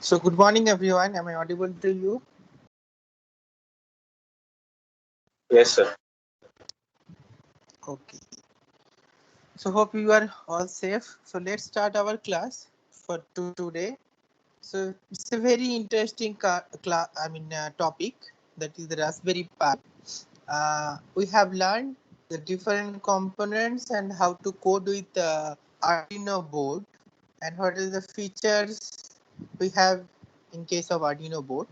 So good morning everyone. Am I audible to you? Yes, sir. Okay. So hope you are all safe. So let's start our class for today. So it's a very interesting topic, that is the Raspberry Pi. We have learned the different components and how to code with Arduino board, and what are the features we have in case of Arduino board.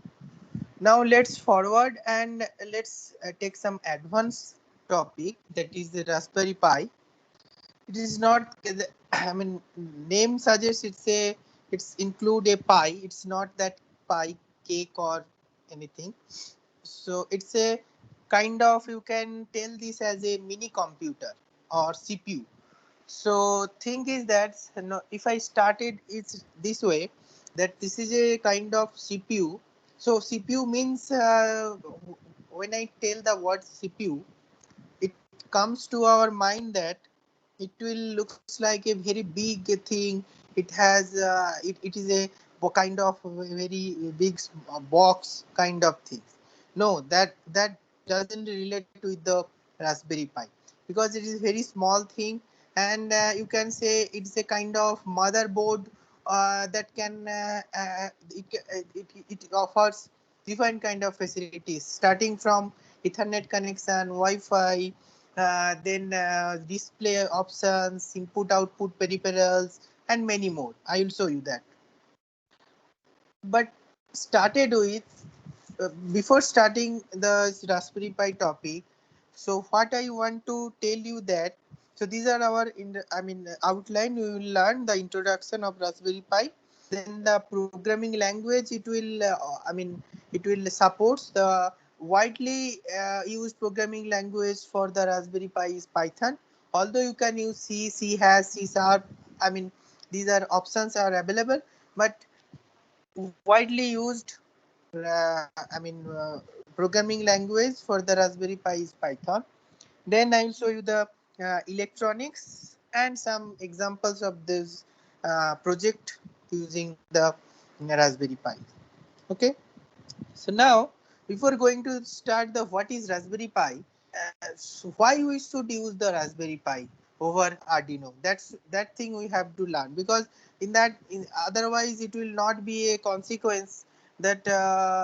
Now let's forward and let's take some advanced topic, that is the Raspberry Pi. It is not, I mean, name suggests it's include a Pi. It's not that Pi cake or anything. So it's a kind of, you can tell this as a mini computer or CPU. So thing is that, if I started it this way, that this is a kind of CPU. So CPU means, when I tell the word CPU, it comes to our mind that it will looks like a very big thing. It has it is a kind of very big box kind of thing. No, that doesn't relate with the Raspberry Pi, because it is very small thing. And you can say it's a kind of motherboard that can it offers different kind of facilities, starting from Ethernet connection, Wi-Fi, then display options, input output peripherals, and many more. I will show you that. But started with, before starting the Raspberry Pi topic, so what I want to tell you that, so these are our outline. We will learn the introduction of Raspberry Pi, then the programming language. It will it will supports the widely used programming language for the Raspberry Pi is Python. Although you can use C, C has, C sharp. I mean, these are options are available, but widely used programming language for the Raspberry Pi is Python. Then I will show you the electronics and some examples of this project using the Raspberry Pi. Okay. So now, before going to start the what is Raspberry Pi, so why we should use the Raspberry Pi over Arduino? That thing we have to learn, because otherwise it will not be a consequence that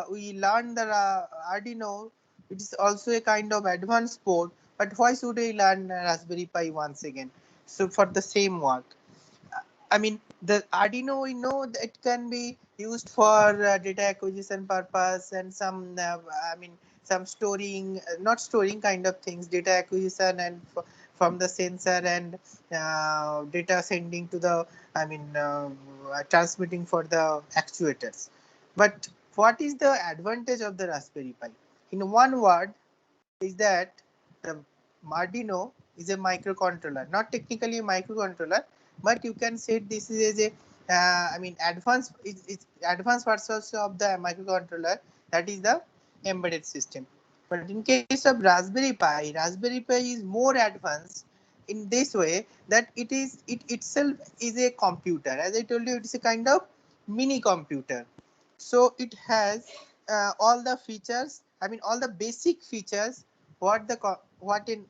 we learn the Arduino. It is also a kind of advanced board, but why should we learn Raspberry Pi once again? So for the same work. I mean, the Arduino, we know that it can be used for data acquisition purpose, and some, some storing, not storing kind of things, data acquisition, and from the sensor, and data sending to the, transmitting for the actuators. But what is the advantage of the Raspberry Pi? In one word, is that the Arduino is a microcontroller, not technically a microcontroller, but you can say this is a advanced, it's advanced version of the microcontroller, that is the embedded system. But in case of Raspberry Pi is more advanced in this way, that it itself is a computer. As I told you, it's a kind of mini computer. So it has all the features, all the basic features what what in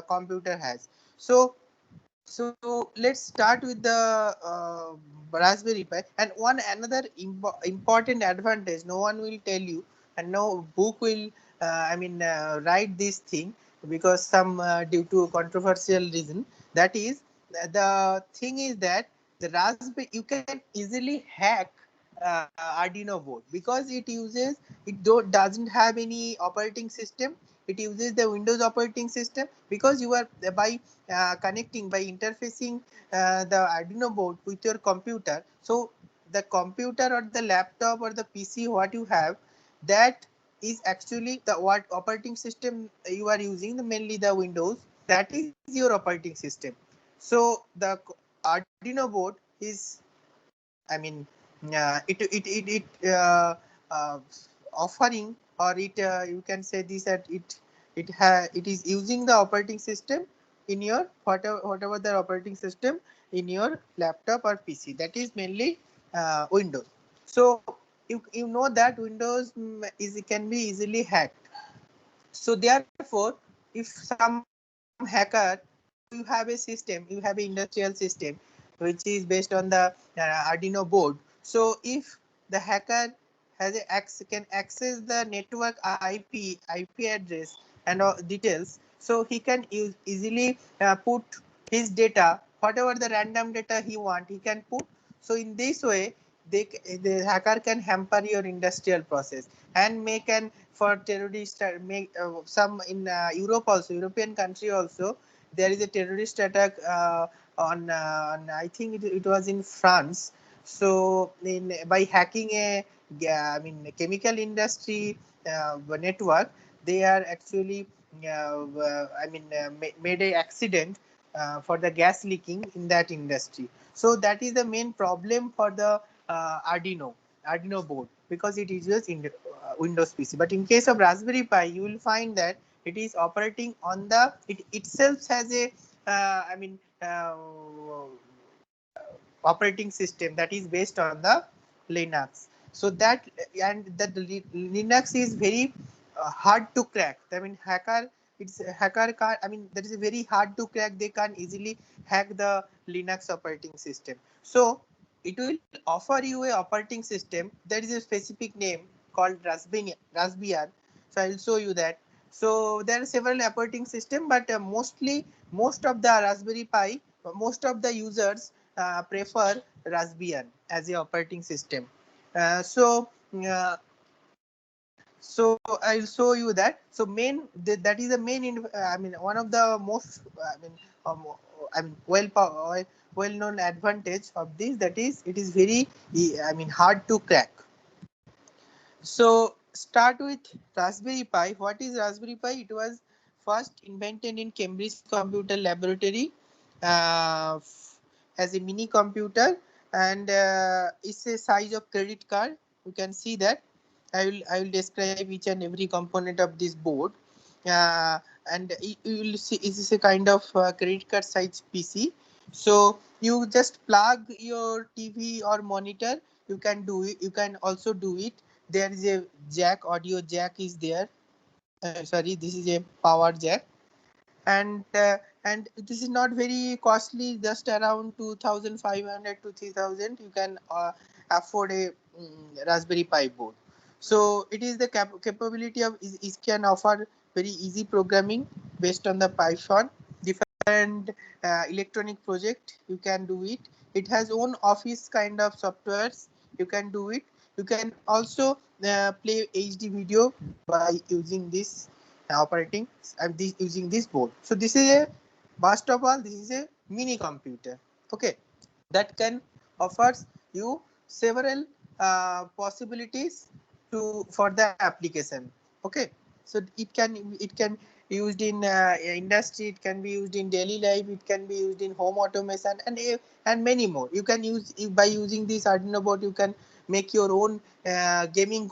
computer has. So let's start with the Raspberry Pi. And one another important advantage no one will tell you, and no book will write this thing, because some due to controversial reason, that is, the thing is that the Raspberry, you can easily hack Arduino board, because doesn't have any operating system. It uses the Windows operating system, because you are by connecting, by interfacing the Arduino board with your computer. So the computer or the laptop or the PC what you have, that is actually the what operating system you are using, mainly the Windows, that is your operating system. So the Arduino board is, I mean, it offering, or you can say this, that it is using the operating system in your whatever the operating system in your laptop or PC, that is mainly Windows. So you know that Windows can be easily hacked. So therefore, if some hacker, you have a system, you have an industrial system which is based on the Arduino board. So if the hacker has can access the network IP address and details, so he can easily put his data, whatever the random data he want, he can put. So in this way, the hacker can hamper your industrial process and make an for terrorist make some in Europe also, European country also, there is a terrorist attack on I think it was in France. So in by hacking a chemical industry network, they are actually made a accident for the gas leaking in that industry. So that is the main problem for the Arduino board, because it uses Windows PC. But in case of Raspberry Pi, you will find that it is operating on the it itself has a operating system that is based on the Linux. So that and that Linux is very hard to crack. I mean, hacker can, I mean, that is very hard to crack. They can easily hack the Linux operating system. So it will offer you a operating system that is a specific name called Raspbian. So I will show you that. So there are several operating system, but most of the Raspberry Pi, most of the users prefer Raspbian as a operating system. Uh, so I'll show you that. So that is the main. One of the most. Um, well known advantage of this, that is it is very hard to crack. So start with Raspberry Pi. What is Raspberry Pi? It was first invented in Cambridge Computer Laboratory as a mini computer, and it's a size of credit card. You can see that. I will describe each and every component of this board, uh, and you will see it is a kind of credit card size PC. So you just plug your TV or monitor. You can do it. You can also do it. There is a jack, audio jack is there. Sorry, this is a power jack, and this is not very costly, just around 2500 to 3000. You can afford a Raspberry Pi board. So it is the capability of it can offer very easy programming based on the Python, different electronic project you can do it. It has own office kind of softwares, you can do it. You can also play HD video by using this operating and this using this board. So this is a, first of all, this is a mini computer, okay, that can offers you several possibilities to for the application, okay. So it can used in industry, it can be used in daily life, it can be used in home automation, and many more. You can use by using this Arduino board, you can make your own gaming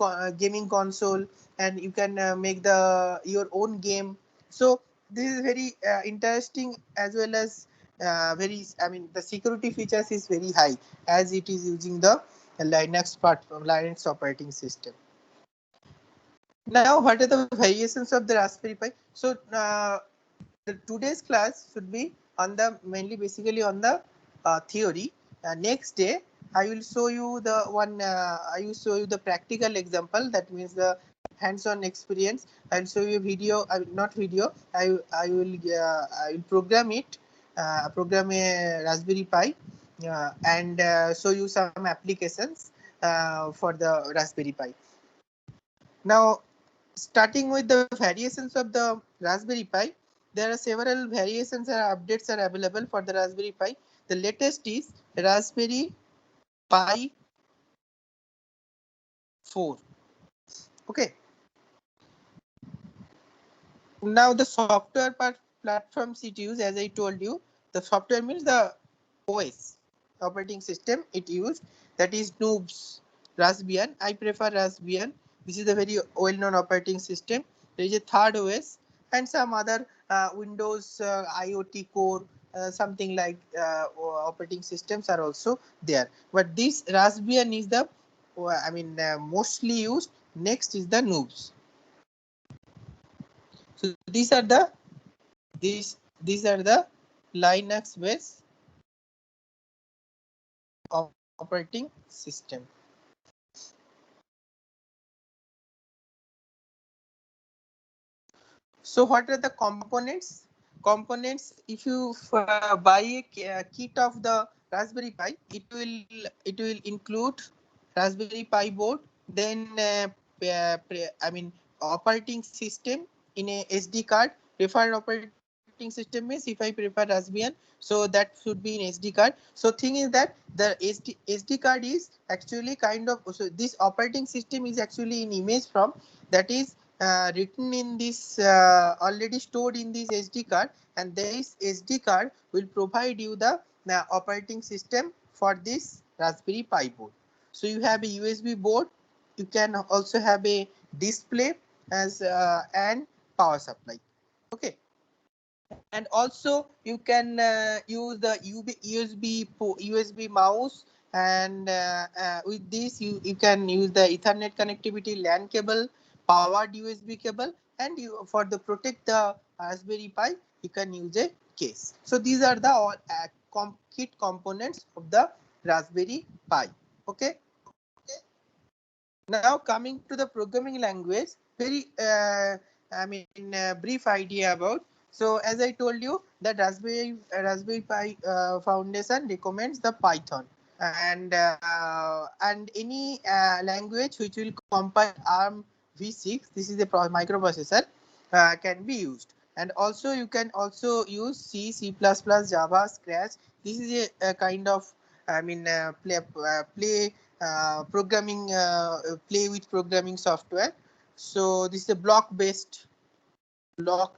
console, and you can make the your own game. So this is very interesting, as well as very, the security features is very high, as it is using the Linux operating system. Now, what are the variations of the Raspberry Pi? So the today's class should be on the mainly basically on the theory. Next day I will show you the one. I will show you the practical example. That means the hands-on experience. I will show you video. Not video. I will program it. Program a Raspberry Pi and show you some applications for the Raspberry Pi. Now, starting with the variations of the Raspberry Pi, there are several variations and updates are available for the Raspberry Pi. The latest is Raspberry Pi 4. Okay. Now the software platforms it use, as I told you, the software means the OS operating system it used, that is Noobs Raspbian. I prefer Raspbian. This is a very well-known operating system. There is a third OS and some other Windows IoT Core, something like operating systems are also there. But this Raspbian is the mostly used. Next is the noobs. So these are the Linux based operating system. So what are the components? Components, if you buy a kit of the Raspberry Pi, it will include Raspberry Pi board, then operating system in a SD card. Preferred operating system means if I prefer Raspbian, so that should be in SD card. So thing is that the SD card is actually kind of, so this operating system is actually in image from, that is written in this, already stored in this SD card, and this SD card will provide you the operating system for this Raspberry Pi board. So you have a USB board, you can also have a display as and power supply. Okay, and also you can use the USB mouse, and with this you can use the Ethernet connectivity, LAN cable, powered USB cable, and you, for the protect the Raspberry Pi, you can use a case. So these are the all kit components of the Raspberry Pi. Okay, now coming to the programming language, very brief idea about. So as I told you, the Raspberry Pi Foundation recommends the Python, and any language which will compile ARM v6. This is a microprocessor, can be used. And also you can also use C, C++, Java, Scratch. This is a kind of, play with programming software. So this is a block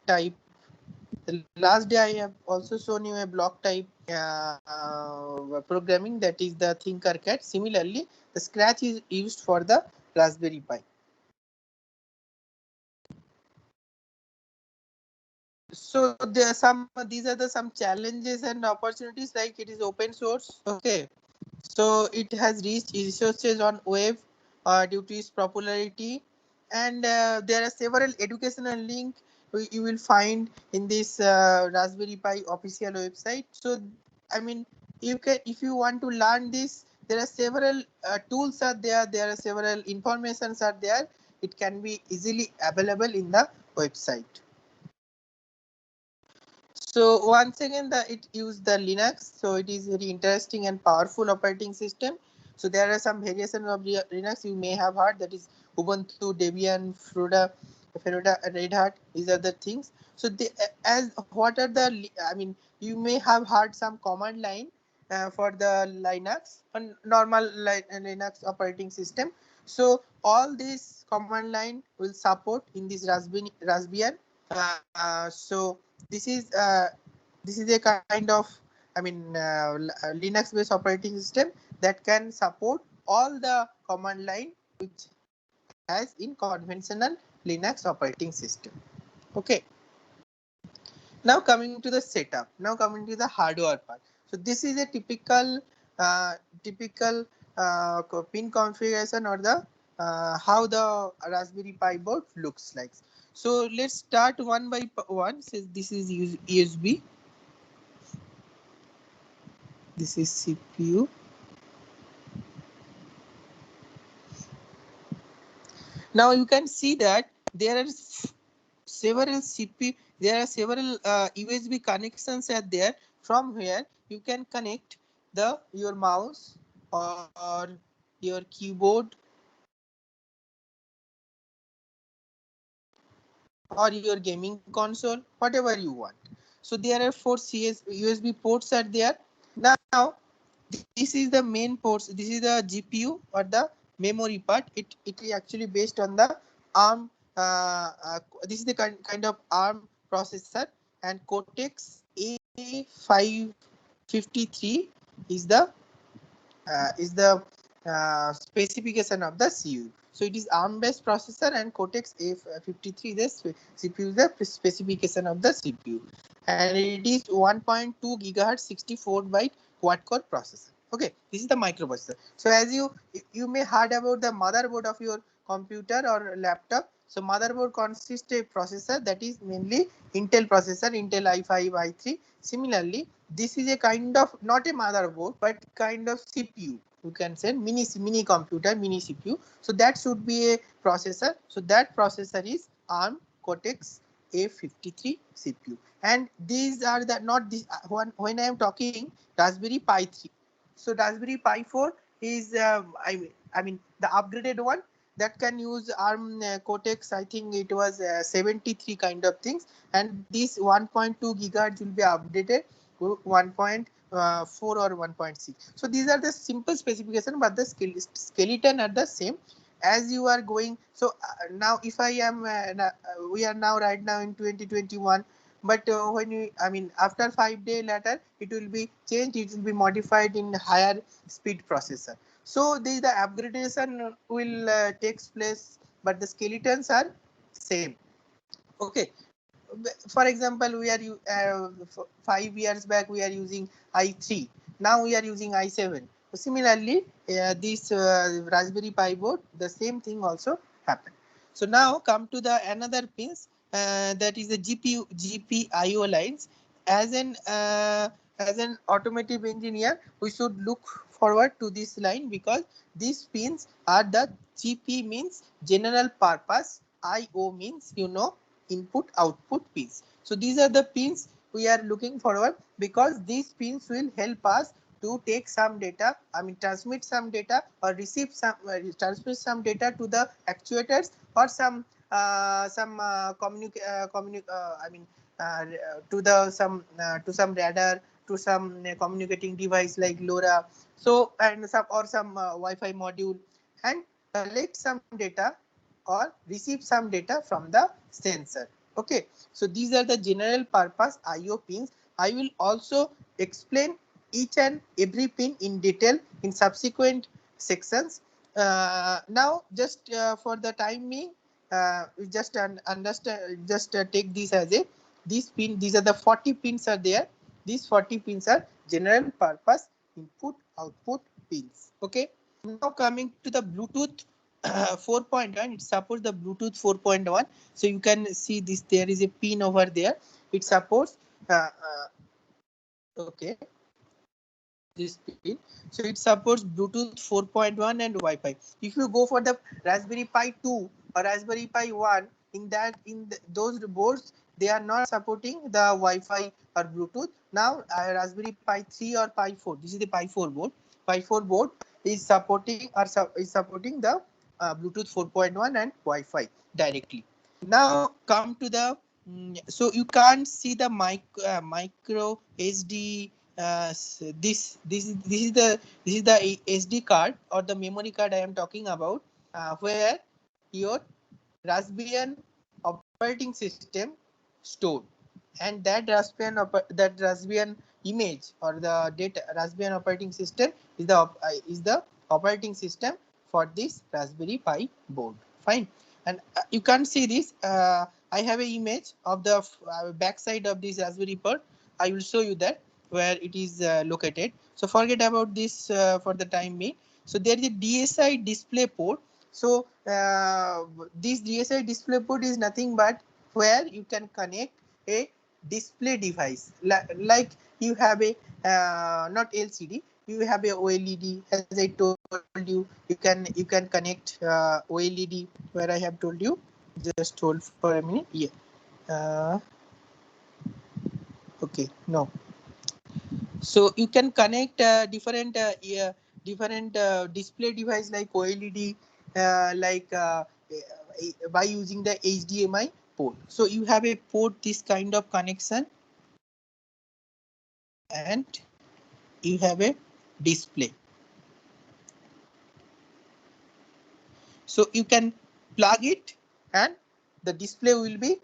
type. The last day I have also shown you a block type programming, that is the Thinkercad. Similarly, the Scratch is used for the Raspberry Pi. So there are these are some challenges and opportunities, like it is open source. Okay, so it has reached resources on web due to its popularity, and there are several educational links you will find in this Raspberry Pi official website. So I mean, you can, if you want to learn this, there are several tools are there, there are several informations are there. It can be easily available in the website. So once again, it uses the Linux, so it is very interesting and powerful operating system. So there are some variations of Linux you may have heard, that is Ubuntu, Debian, Fedora, Red Hat. These are the things. So as what are the, you may have heard some command line for the Linux, and normal Linux operating system. So all these command line will support in this Raspbian. So this is a kind of, Linux based operating system that can support all the command line which has in conventional Linux operating system. Okay, now coming to the setup, now coming to the hardware part. So this is a typical uh, typical pin configuration, or the how the Raspberry Pi board looks like. So let's start one by one. So this is USB, this is CPU. Now you can see that there are several CPU, there are several USB connections are there, from where you can connect your mouse, or your keyboard, or your gaming console, whatever you want. So there are 4 USB ports are there. Now this is the main ports, this is the GPU or the memory part. It is actually based on the ARM, this is the kind of ARM processor, and Cortex A553 is the specification of the CPU. So it is ARM based processor, and Cortex A53 the CPU is the specification of the CPU, and it is 1.2 gigahertz 64 byte quad core processor. Okay, this is the microprocessor. So as you may heard about the motherboard of your computer or laptop. So motherboard consists a processor that is mainly Intel processor, Intel i5, i3. Similarly, this is a kind of not a motherboard but kind of CPU. You can say mini computer, mini CPU. So that should be a processor. So that processor is ARM Cortex A53 CPU. And these are the not this when I am talking Raspberry Pi 3. So Raspberry Pi 4 is I mean the upgraded one that can use ARM Cortex. I think it was 73 kind of things, and this 1.2 gigahertz will be updated to 1.4 or 1.6. So these are the simple specification, but the skeleton are the same as you are going. So now if I am we are now right now in 2021, but when you I mean after 5 day later it will be changed, it will be modified in higher speed processor. So the upgradation will takes place, but the skeletons are same. Okay, for example, we are 5 years back we are using i3, now we are using i7. Similarly, this Raspberry Pi board, the same thing also happen. So now come to the another pins, that is the GPIO lines. As an automotive engineer, we should look forward to this line, because these pins are the GP means general purpose, IO means input output pins. So these are the pins we are looking forward, because these pins will help us to take some data, I mean transmit some data or receive some transmit some data to the actuators, or some I mean to the some to some radar, to some communicating device like LoRa. So and some Wi-Fi module, and collect some data or receive some data from the sensor. Okay, so these are the general purpose IO pins. I will also explain each and every pin in detail in subsequent sections. Now just for the time being, we just understand, just take this as a these are the 40 pins are there. These 40 pins are general purpose input output pins. Okay, now coming to the Bluetooth 4.1, it supports the Bluetooth 4.1. So you can see this, there is a pin over there. It supports okay, this pin. So it supports Bluetooth 4.1 and Wi-Fi. If you go for the Raspberry Pi 2 or Raspberry Pi 1, those boards, they are not supporting the Wi-Fi or Bluetooth. Now Raspberry Pi 3 or Pi 4, this is the Pi 4 board. Pi 4 board is supporting the Bluetooth 4.1 and Wi-Fi directly. Now come to the so you can't see the micro SD. This is the SD card or the memory card I am talking about, where your Raspbian operating system stored, and that Raspbian image or the data Raspbian operating system is the operating system for this Raspberry Pi board. Fine, and you can't see this. I have an image of the back side of this Raspberry Pi. I will show you that where it is located. So forget about this for the time being. So there is a DSI display port. So this DSI display port is nothing but where you can connect a display device, like you have a not LCD, you have a OLED. As I told you, you can connect OLED where I have told you. Just hold for a minute. Yeah. Okay. No. So you can connect different display device like OLED, by using the HDMI port. So you have a port this kind of connection, and you have a display. So you can plug it, and the display will be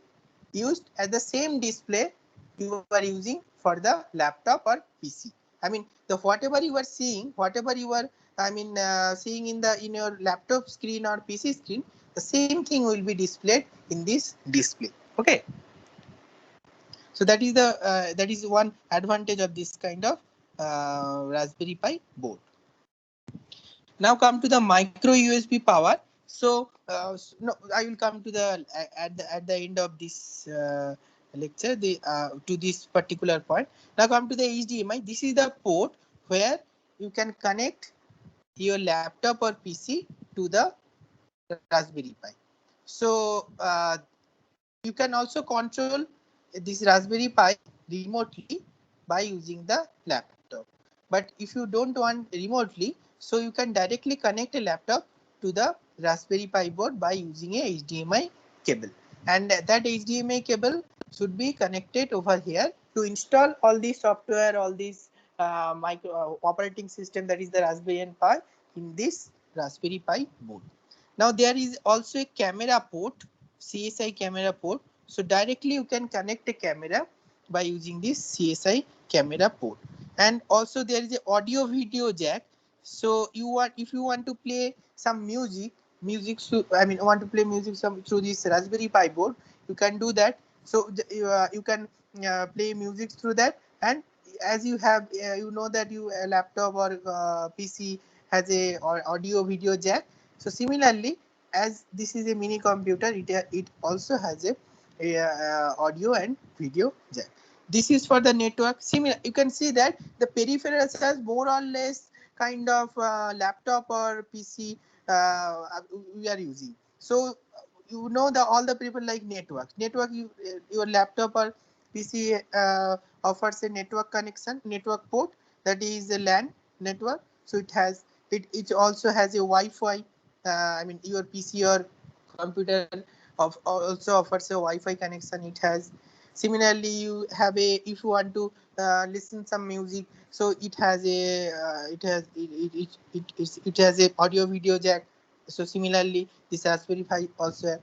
used as the same display you are using for the laptop or PC. I mean, the whatever you are seeing, whatever you are, seeing in your laptop screen or PC screen, the same thing will be displayed in this display. Okay. So that is one advantage of this kind of Raspberry Pi board. Now come to the micro USB power. So, no, I will come to the at the end of this lecture to this particular point. Now come to the HDMI. This is the port where you can connect your laptop or PC to the Raspberry Pi. So you can also control this Raspberry Pi remotely by using the laptop. But if you don't want remotely, so you can directly connect a laptop to the Raspberry Pi board by using a HDMI cable. And that HDMI cable should be connected over here to install all the software, all these micro operating system, that is the Raspberry Pi, in this Raspberry Pi board. Now there is also a camera port, CSI camera port. So directly you can connect a camera by using this CSI camera port. And also there is a audio video jack. So if you want to play some music, want to play music through this Raspberry Pi board, you can do that. So you can play music through that. And as you have, you know that a laptop or PC has a audio video jack. So similarly, as this is a mini computer, it also has a audio and video jack. This is for the network. Similar, you can see that the peripherals has more or less kind of laptop or PC we are using. So you know all the people like network. Your laptop or PC offers a network connection, network port, that is a LAN network. So it also has a Wi-Fi. Your PC or computer also offers a Wi-Fi connection. It has. Similarly, you have if you want to listen some music, so it has it has a audio video jack. So similarly, this Raspberry Pi also have.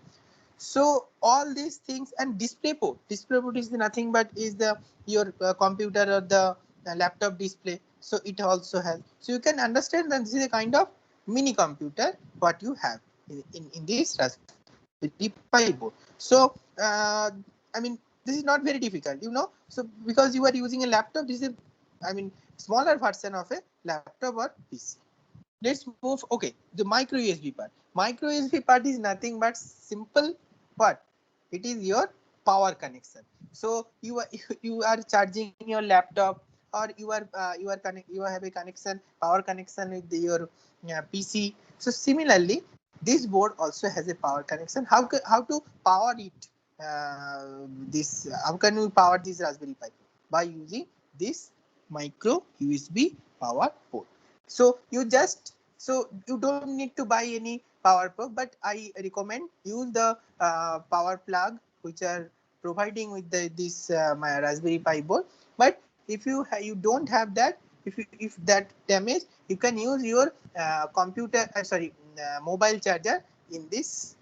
So all these things, and display port is nothing but is the your computer or the laptop display. So it also has. So you can understand that this is a kind of mini computer what you have in this Raspberry Pi board. So this is not very difficult, so because you are using a laptop, this is smaller version of a laptop or PC. Let's move. Okay, the micro USB part. Micro USB part is nothing but simple part. It is your power connection. So you are charging your laptop, or you have a connection, power connection with your PC. So similarly, this board also has a power connection. How to power it? How can we power this Raspberry Pi? By using this micro USB power port. So you don't need to buy any power plug, but I recommend use the power plug which are providing with my Raspberry Pi board. But if you don't have that, if that damage, you can use your mobile charger in this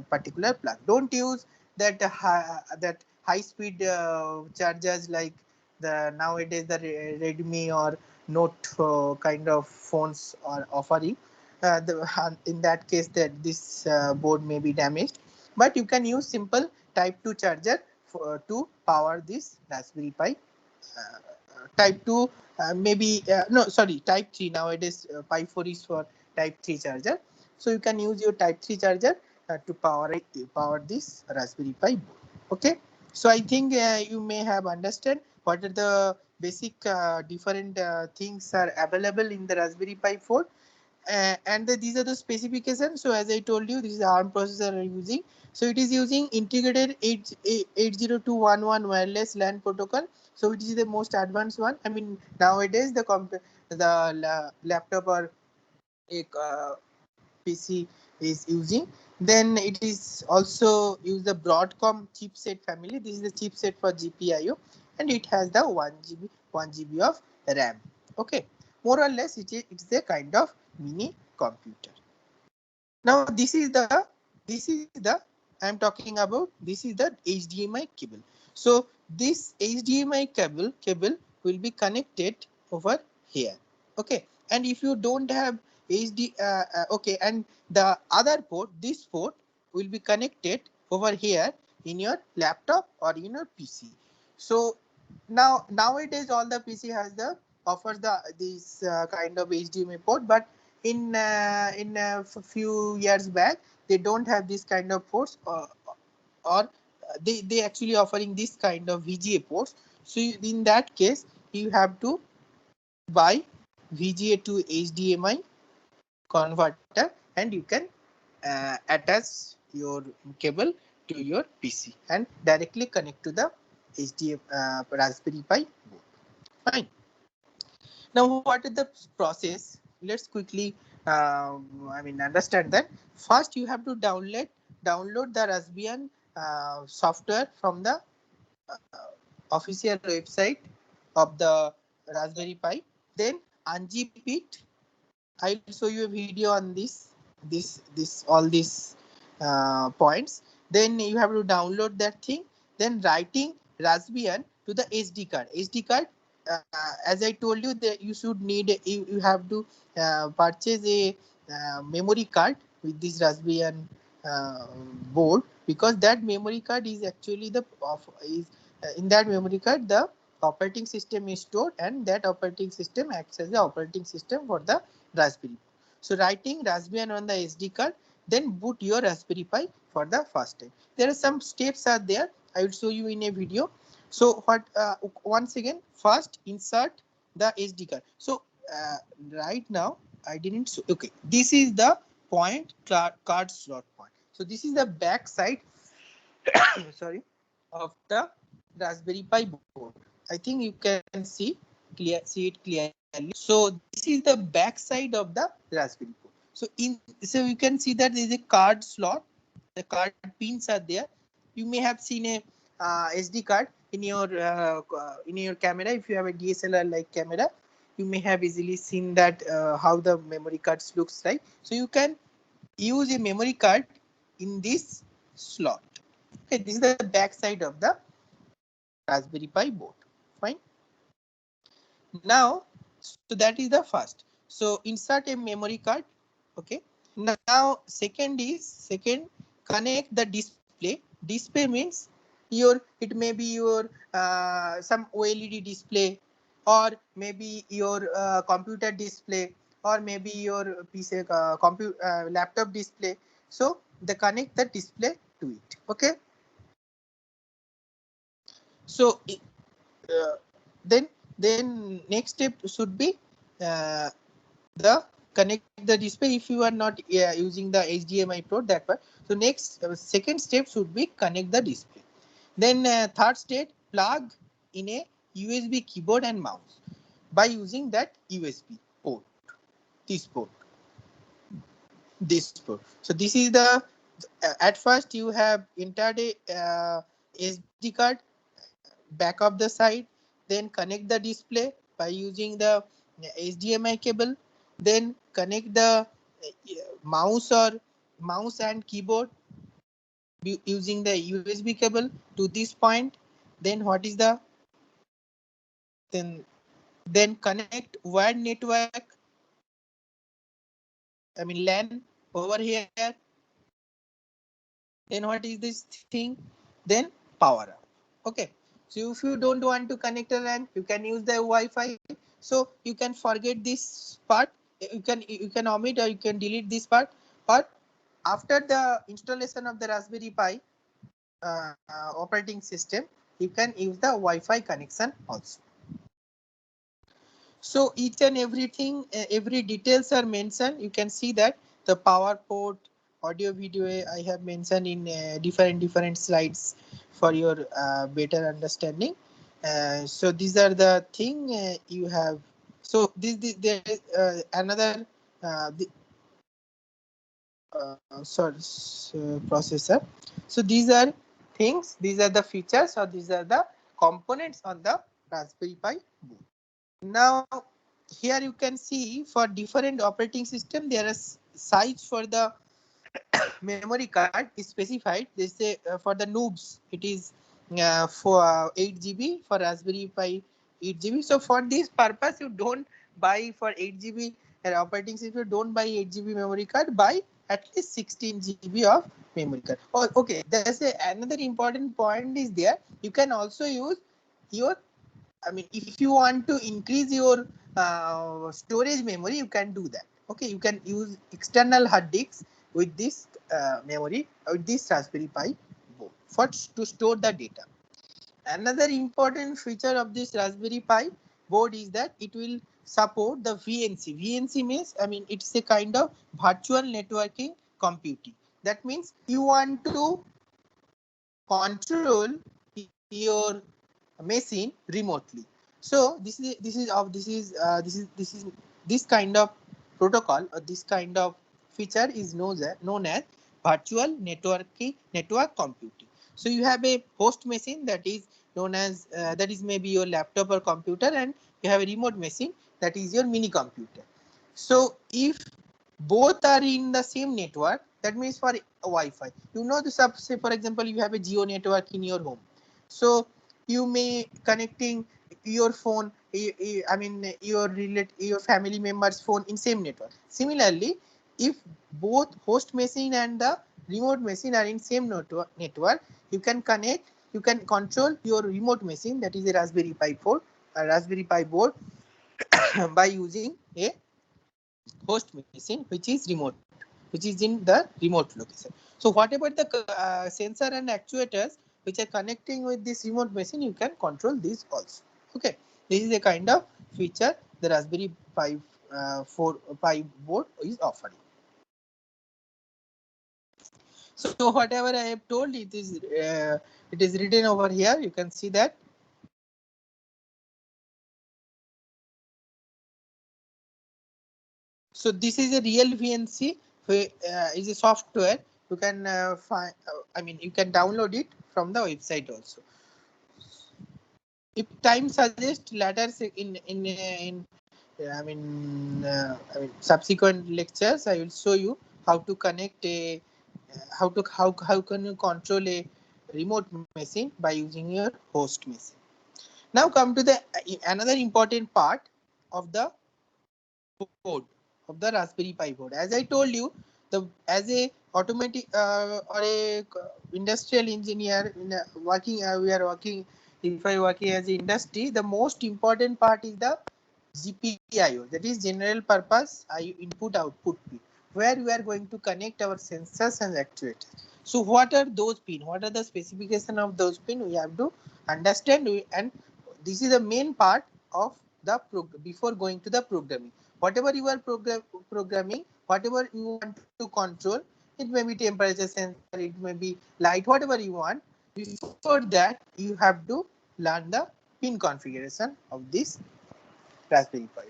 particular plug. Don't use that high speed chargers like the nowadays the Redmi or Note kind of phones are offering. In that case, that this board may be damaged, but you can use simple Type 2 charger to power this Raspberry Pi. Type 2 maybe no sorry Type 3 nowadays. Pi 4 is for Type 3 charger. So you can use your Type 3 charger to power this Raspberry Pi board. Okay, so I think you may have understand what are the basic different things are available in the Raspberry Pi 4. These are the specifications. So as I told you, this is the ARM processor I'm using. So it is using integrated 802.11 wireless LAN protocol. So it is the most advanced one. Nowadays the laptop or a PC is using. Then it is also use the Broadcom chipset family. This is the chipset for GPIO, and it has the 1 GB of RAM. Okay, more or less it's a kind of mini computer. Now this is the I'm talking about. This is the HDMI cable. So this HDMI cable will be connected over here. Okay, and if you don't have okay, and the other port, this port will be connected over here in your laptop or in your PC. So nowadays all the PC has the offers this kind of HDMI port, but in few years back they don't have this kind of ports, or they actually offering this kind of VGA ports. So in that case you have to buy VGA to HDMI converter, and you can attach your cable to your PC and directly connect to the HDMI Raspberry Pi board. Fine. Now, what is the process? Let's quickly, understand that. First, you have to download the Raspbian software from the official website of the Raspberry Pi. Then unzip it. I'll show you a video on all these points. Then you have to download that thing. Then writing Raspbian to the SD card. SD card, as I told you, that you should need, you have to purchase a memory card with this Raspbian board, because that memory card is actually in that memory card the operating system is stored, and that operating system acts as the operating system for the Raspberry. So writing Raspbian on the SD card, then boot your Raspberry Pi for the first time. There are some steps are there. I will show you in a video. So what? Once again, first insert the SD card. So right now I didn't. Okay, this is the point card slot point. So this is the back side. Sorry, of the Raspberry Pi board. I think you can see it clearly. So this is the back side of the Raspberry Pi. So you can see that there is a card slot. The card pins are there. You may have seen a SD card in your camera. If you have a DSLR like camera, you may have easily seen that how the memory cards looks like. So you can use a memory card in this slot. Okay, this is the back side of the Raspberry Pi board. Fine. Now, so that is the first. So insert a memory card. Okay. Now second connect the display. Display means it may be your some OLED display, or maybe your computer display, or maybe your PC laptop display. So they connect the display to it. Okay. So then next step should be uh, the connect the display. If you are not using the HDMI port, that part. So next second step should be connect the display. Then third step, plug in a USB keyboard and mouse by using that USB port. This port. So this is the at first you have entered a SD card back of the side, then connect the display by using the HDMI cable, then connect the mouse and keyboard using the USB cable to this point. Then what is the then connect wired network, LAN over here. Then what is this thing? Then power up. Okay. So if you don't want to connect a LAN, you can use the Wi-Fi. So you can forget this part. You can omit or you can delete this part. Or after the installation of the Raspberry Pi operating system, you can use the Wi-Fi connection also. So each and everything, every details are mentioned. You can see that the power port, audio, video, I have mentioned in different slides for your better understanding. So these are the thing you have. So there is another processor. So these are things. These are the features, or these are the components on the Raspberry Pi board. Now here you can see for different operating system there is size for the memory card is specified. They say for the noobs it is for 8 GB, for Raspberry Pi 8 GB. So for this purpose you don't buy for 8 GB operating system, you don't buy 8 GB memory card, buy at least 16 GB of memory card. Oh, okay, there's another important point is there. You can also use your I mean, if you want to increase your storage memory, you can do that. Okay, you can use external hard disks with this memory, with this Raspberry Pi board for to store the data. Another important feature of this Raspberry Pi board is that it will support the VNC. VNC means, I mean, it's a kind of virtual networking computing. That means you want to control your machine remotely. So this kind of protocol or this kind of feature is known as virtual network computing. So you have a host machine that is known as that is maybe your laptop or computer, and you have a remote machine that is your mini computer. So if both are in the same network, that means for Wi-Fi, you know, the say for example you have a Geo network in your home, so you may connecting your phone, I mean your family members phone in same network. Similarly, if both host machine and the remote machine are in same network, you can connect, you can control your remote machine, that is a Raspberry Pi board by using a host machine which is in the remote location. So whatever the sensor and actuators which are connecting with this remote machine, you can control these also. Okay, this is a kind of feature the Raspberry Pi 4 Pi board is offering. So whatever I have told, it is written over here. You can see that. So this is a real VNC, is a software. You can find, I mean, you can download it from the website also. If time suggests later in I mean subsequent lectures, I will show you how to connect a how can you control a remote machine by using your host machine. Now come to the another important part of the board, of the Raspberry Pi board. As I told you, as a automatic or a industrial engineer in working, we are working. If I working as an industry, the most important part is the GPIO, that is general purpose input output pin, where we are going to connect our sensors and actuators. So what are those pin? What are the specification of those pin? We have to understand, and this is the main part of the before going to the programming. Whatever you are programming, whatever you want to control, it may be temperature sensor, it may be light, whatever you want. Before that, you have to learn the pin configuration of this Raspberry Pi.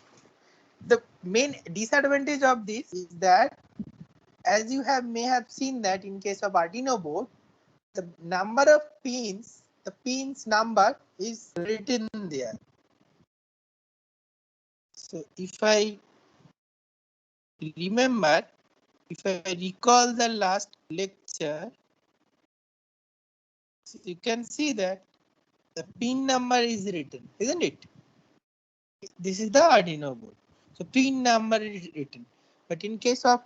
The main disadvantage of this is that, as you may have seen that in case of Arduino board, the number of pins, the pins number is written there. So if I remember, if I recall the last lecture, so you can see that the pin number is written, isn't it? This is the Arduino board. So pin number is written. But in case of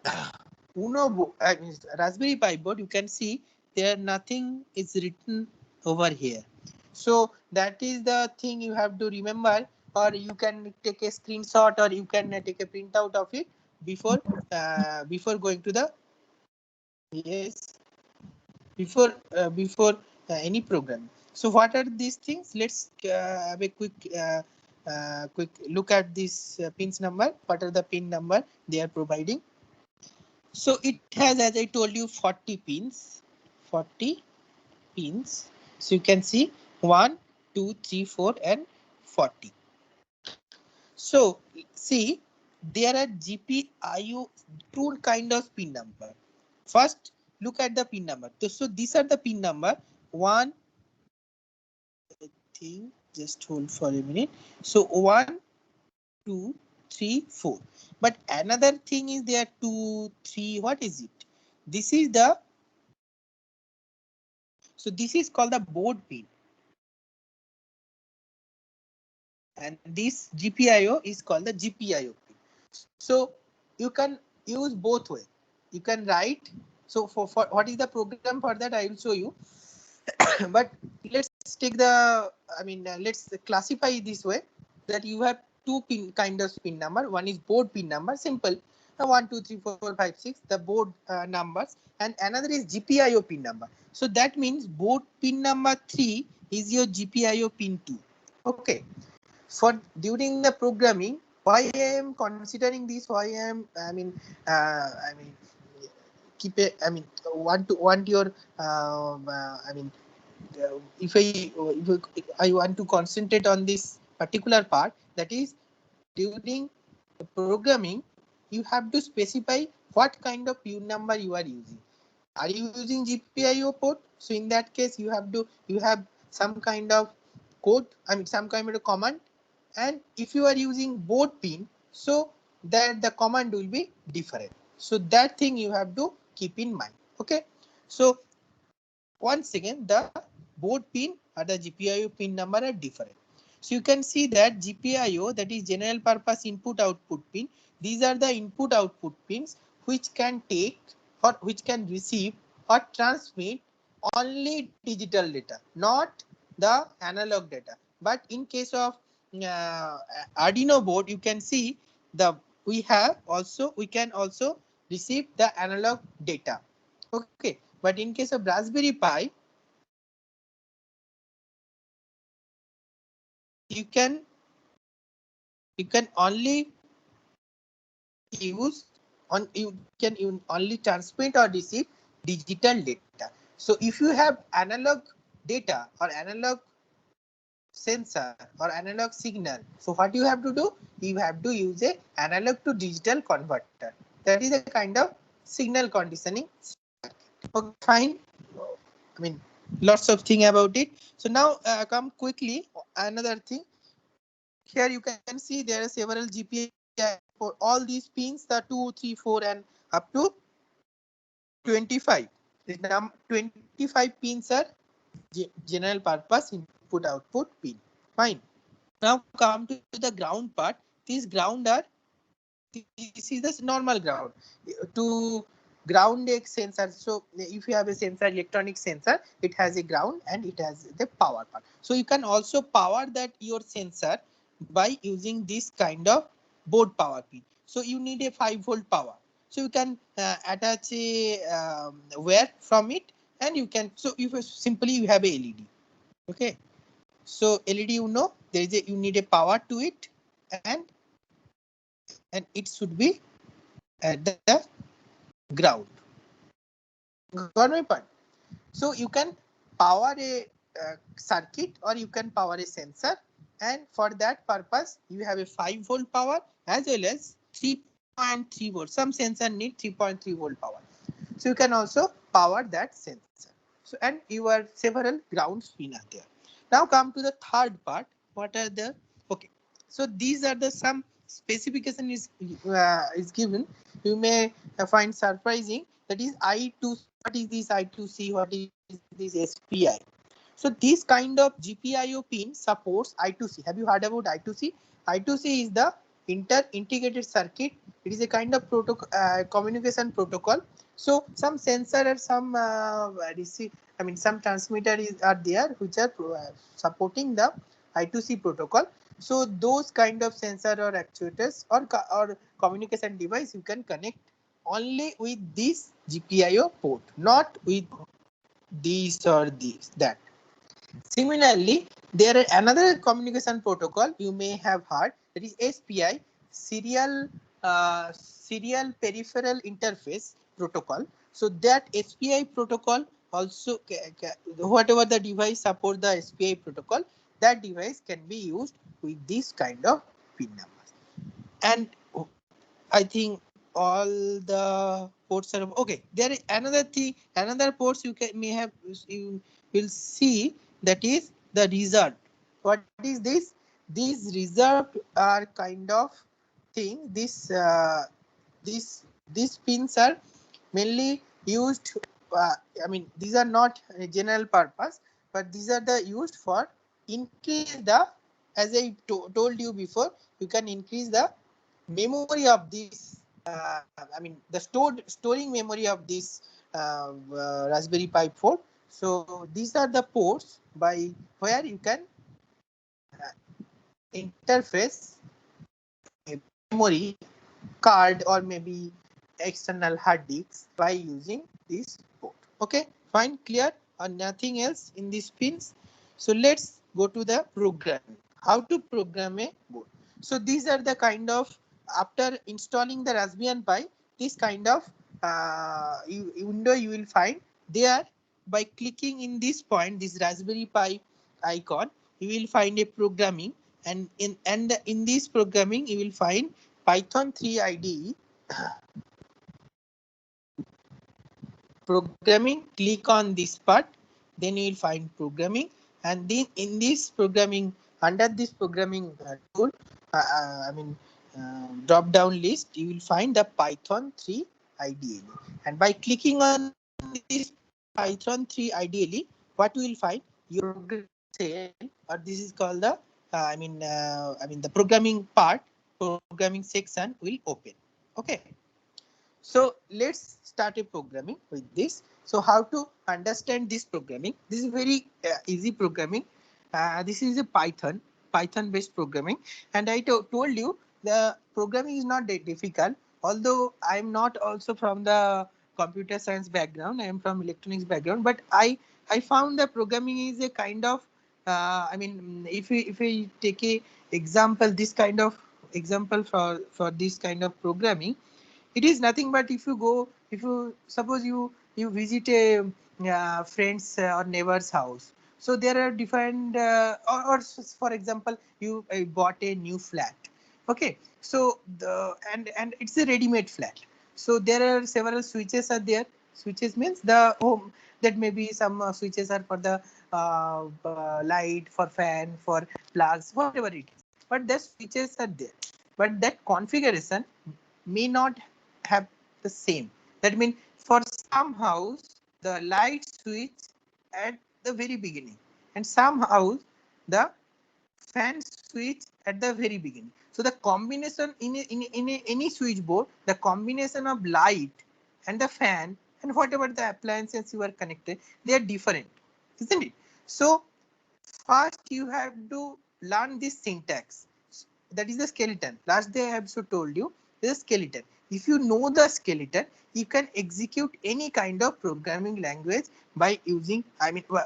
Uno board, I mean Raspberry Pi board, you can see there nothing is written over here. So that is the thing you have to remember, or you can take a screenshot, or you can take a printout of it before going to the before any program. So what are these things? Let's have a quick look at this pins number. What are the pin number they are providing? So it has, as I told you, 40 pins. 40 pins. So you can see 1, 2, 3, 4, and 40. So see, there are GPIO two kind of pin number. First, look at the pin number. So these are the pin number. One, I think, just hold for a minute. So 1, 2, 3, 4. But another thing is there 2, 3. What is it? This is the, so this is called the board pin. And this GPIO is called the GPIO pin. So you can use both way. You can write. So for what is the program for that, I will show you. But let's take the, let's classify this way, that you have two kind of pin number. One is board pin number, simple, 1 2 3 4 5 6, the board numbers, and another is GPIO pin number. So that means board pin number 3 is your GPIO pin 2. Okay, for during the programming, why I am considering this, why I am keep it, want your if I want to concentrate on this particular part, that is, during programming you have to specify what kind of pin number you are using. Are you using GPIO port? So in that case you have some kind of code, some kind of command, and if you are using board pin, so that the command will be different. So that thing you have to keep in mind. Okay, so once again, the board pin or the GPIO pin number are different. So you can see that GPIO, that is general purpose input output pin, these are the input output pins which can take or which can receive or transmit only digital data, not the analog data. But in case of Arduino board, you can see we can also receive the analog data. Okay, but in case of Raspberry Pi, you can only use you can only transmit or receive digital data. So if you have analog data or analog sensor or analog signal, so what you have to do, you have to use a analog to digital converter. That is a kind of signal conditioning. Okay, fine. Lots of thing about it. So now come quickly another thing. Here you can see there are several GPIO for all these pins, the 2, 3, 4 and up to 25. The 25 pins are general purpose input output pin. Fine. Now come to the ground part. These ground are, this is the normal ground to ground a sensor. So if you have a sensor, electronic sensor, it has a ground and it has the power part. So you can also power that your sensor by using this kind of board power pin. So you need a 5-volt power. So you can attach a wire from it, and you can, so if simply you have a LED. Okay, so LED, there is you need a power to it, and it should be at the ground. Got my point? So you can power a circuit or you can power a sensor, and for that purpose you have a 5-volt power as well as 3.3 volt. Some sensor need 3.3 volt power. So you can also power that sensor. So and your several ground pin are there. Now come to the third part. What are the, okay? So these are the some specification is given. You may find surprising. That is I2. What is this I2C? What is this SPI? So this kind of GPIO pin supports I2C. Have you heard about I2C? I2C is the integrated circuit. It is a kind of communication protocol. So some sensor or some some transmitter are there which are supporting the I2C protocol. So those kind of sensor or actuators or communication device you can connect only with this GPIO port, not with this or this, that. Similarly, there is another communication protocol you may have heard, that is SPI, serial peripheral interface protocol. So that SPI protocol also, whatever the device support the SPI protocol, that device can be used with this kind of pin numbers. And I think all the ports are okay. There is another thing, another ports you will see, that is the reserved. What is this? These reserved are kind of thing. These pins are mainly used. These are not a general purpose, but these are the used for increase the, as I told you before, you can increase the memory of this. The storing memory of this Raspberry Pi 4. So these are the ports by where you can interface a memory card or maybe external hard disks by using this port. Okay, fine, clear, or nothing else in these pins. So let's go to the programming. How to program a board. So these are the kind of, after installing the Raspberry Pi, this kind of window you will find there. By clicking in this point, this Raspberry Pi icon, you will find a programming, and in this programming you will find Python 3 IDE programming. Click on this part, then you will find programming, and then in this programming, under this programming tool, drop down list, you will find the Python 3 IDE, and by clicking on this Python 3 IDE, what you will find, your cell, or this is called the the programming part, programming section will open. Okay. So let's start a programming with this. So how to understand this programming? This is very easy programming. This is a Python based programming, and I told you the programming is not that difficult. Although I am not also from the computer science background, I am from electronics background, but I found the programming is a kind of if we take a example, this kind of example for this kind of programming, it is nothing but if you go, if you suppose you visit a friend's or neighbor's house, so there are different or for example you bought a new flat. Okay, so the and it's a ready-made flat, so there are several switches are there. Switches means the home, that maybe some switches are for the light, for fan, for plugs, whatever it is, but the switches are there, but that configuration may not have the same. That means for some house the light switch at the very beginning, and some house the fan switch at the very beginning. So the combination in any switchboard, the combination of light and the fan and whatever the appliances you are connected, they are different, isn't it? So first you have to learn this syntax. That is the skeleton. Last day I have so told you the skeleton. If you know the skeleton, you can execute any kind of programming language by using,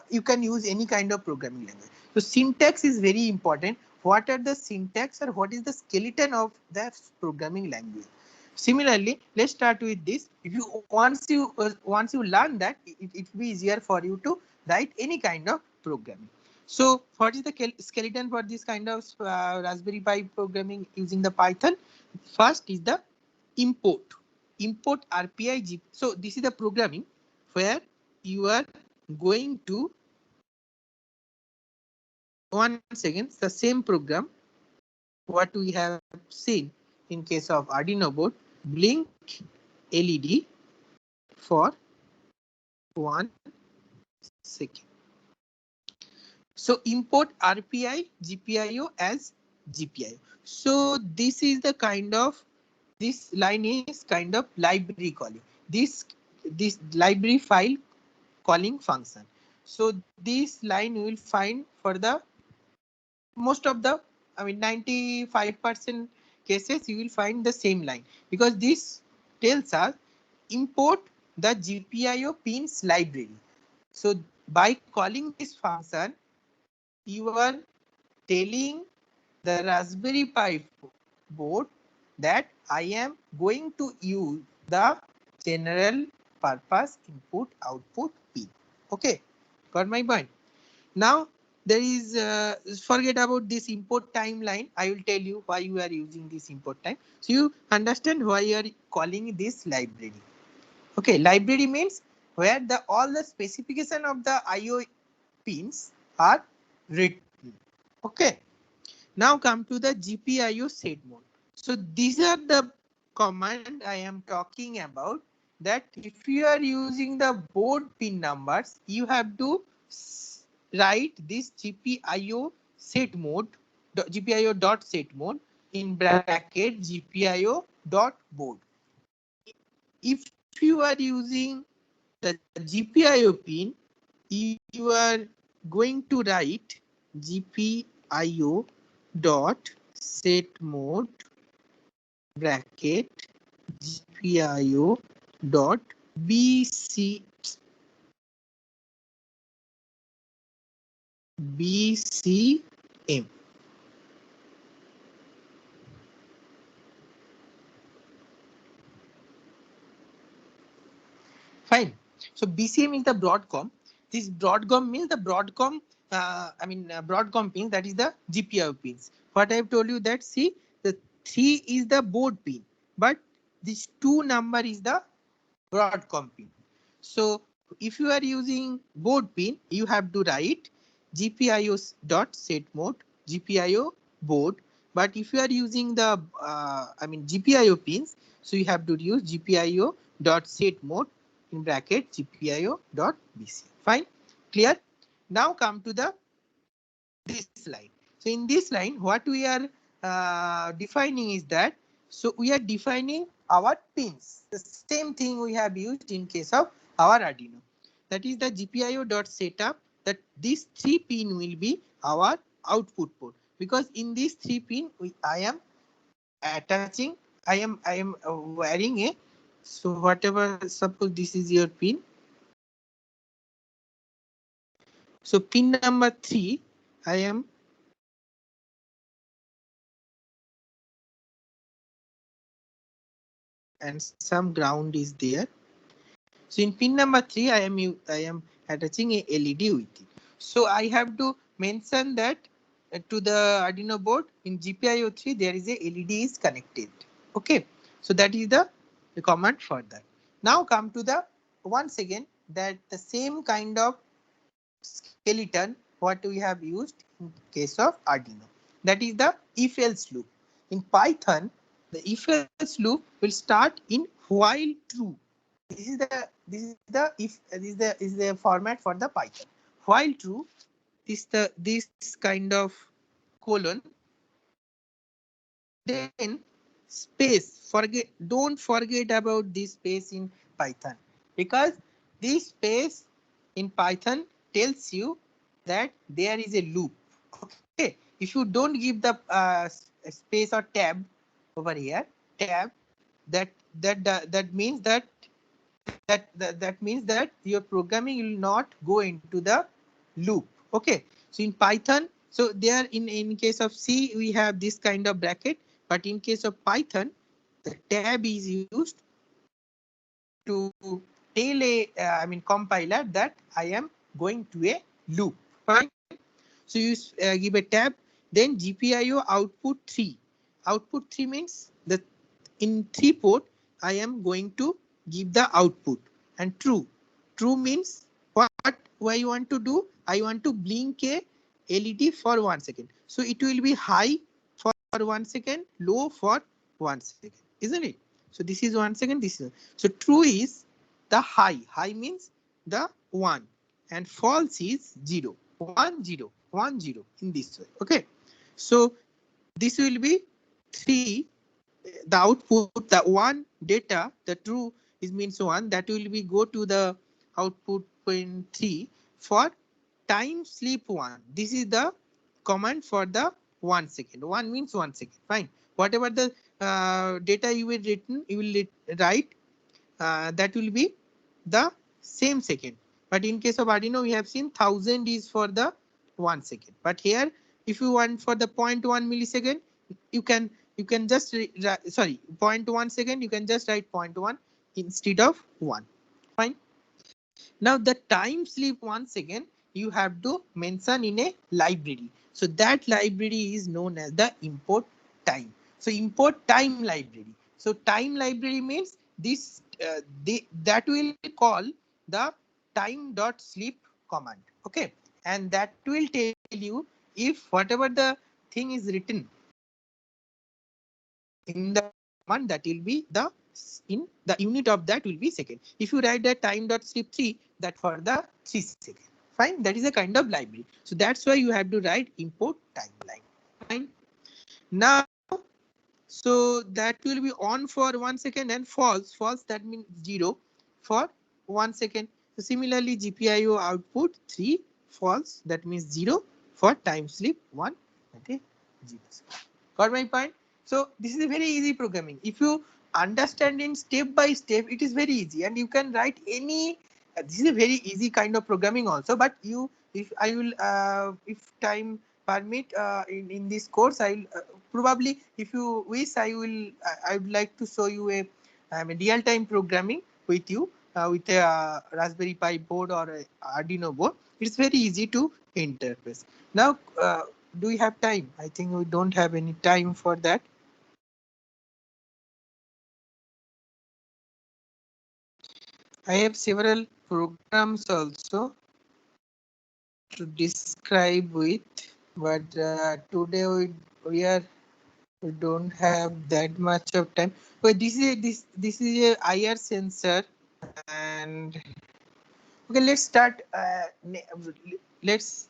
you can use any kind of programming language. So syntax is very important. What are the syntax, or what is the skeleton of the programming language? Similarly, let's start with this. If you once you learn that, it will be easier for you to write any kind of programming. So what is the skeleton for this kind of Raspberry Pi programming using the Python? First is the import. Import RPI. So this is the programming where you are going to, one second, the same program what we have seen in case of Arduino board, blink LED for 1 second. So import RPI GPIO as GPIO. So this is the kind of, this line is kind of library calling. This library file calling function. So this line you will find for the most of the, 95% cases you will find the same line, because this tells us import the GPIO pins library. So by calling this function, you are telling the Raspberry Pi board that I am going to use the general purpose input output pin. Okay, got my point? Now there is forget about this import timeline. I will tell you why you are using this import time. So you understand why you are calling this library. Okay, library means where the all the specification of the IO pins are written. Okay. Now come to the GPIO set mode. So these are the command I am talking about, that if you are using the board pin numbers, you have to write this GPIO set mode, GPIO dot set mode in bracket GPIO dot board. If you are using the GPIO pin, you are going to write GPIO dot set mode bracket GPIO dot BC BCM. Fine. So BCM is the Broadcom. This Broadcom means the Broadcom. Broadcom pins, that is the GPIO pins. What I have told you that, see, the 3 is the board pin, but this 2 number is the Broadcom pin. So if you are using board pin, you have to write GPIO dot set mode GPIO board. But if you are using the GPIO pins, so you have to use GPIO dot set mode in bracket GPIO dot BC. Fine, clear? Now come to the this line. So in this line, what we are defining is that, so we are defining our pins. The same thing we have used in case of our Arduino. That is the GPIO dot setup, that these 3 pin will be our output port, because in these 3 pin I am attaching, I am wearing a, so whatever, suppose this is your pin. So pin number 3, I am and some ground is there. So in pin number 3, I am attaching a LED with it. So I have to mention that to the Arduino board in GPIO 3 there is a LED is connected. Okay, so that is the command for that. Now come to the once again that the same kind of skeleton what we have used in case of Arduino. That is the if else loop. In Python, the if else loop will start in while true. This is the format for the Python. While true, this kind of colon, then space. Don't forget about this space in Python, because this space in Python tells you that there is a loop. Okay, if you don't give the space or tab over here, tab, that means that means that your programming will not go into the loop. Okay, so in Python, so there in case of C we have this kind of bracket, but in case of Python the tab is used to tell a compiler that I am going to a loop. Fine. So you give a tab, then GPIO output 3. Output 3 means the in 3 port I am going to give the output, and true. True means what I want to do? I want to blink a LED for 1 second. So it will be high for 1 second, low for 1 second, isn't it? So this is 1 second, this is. So true is the high. High means the 1, and false is 0. 1 0 1 0 in this way. Okay, so this will be 3, the output, the 1 data, the true is means 1, that will be go to the output pin 3 for time sleep 1. This is the command for the 1 second. 1 means 1 second. Fine. Whatever the data you will written, you will write, that will be the same second. But in case of Arduino, we have seen 1000 is for the 1 second. But here, if you want for the 0.1 millisecond, you can just sorry, 0.1 second, you can just write 0.1 instead of 1. Fine. Now the time sleep 1 second you have to mention in a library. So that library is known as the import time. So import time library. So time library means this that will call the time.sleep command. Okay, and that will tell you if whatever the thing is written in the command, that will be the in the unit of that will be second. If you write that time.sleep 3, that for the 3 second. Fine, that is a kind of library. So that's why you have to write import timeline. Fine. Now, so that will be on for 1 second, and false. False, that means 0 for 1 second. So similarly, GPIO output 3 false, that means 0 for time slip 1, okay, 0. Got my point? So this is a very easy programming. If you understand in step by step, it is very easy, and you can write any. This is a very easy kind of programming also. But you, if I will, if time permit, in this course, I will probably, if you wish, I will. I would like to show you a real time programming with you with a Raspberry Pi board or a Arduino board. It's very easy to interface. Now, do we have time? I think we don't have any time for that. I have several programs also to describe with, but today we don't have that much of time. But this is a IR sensor, and okay, let's start. Let's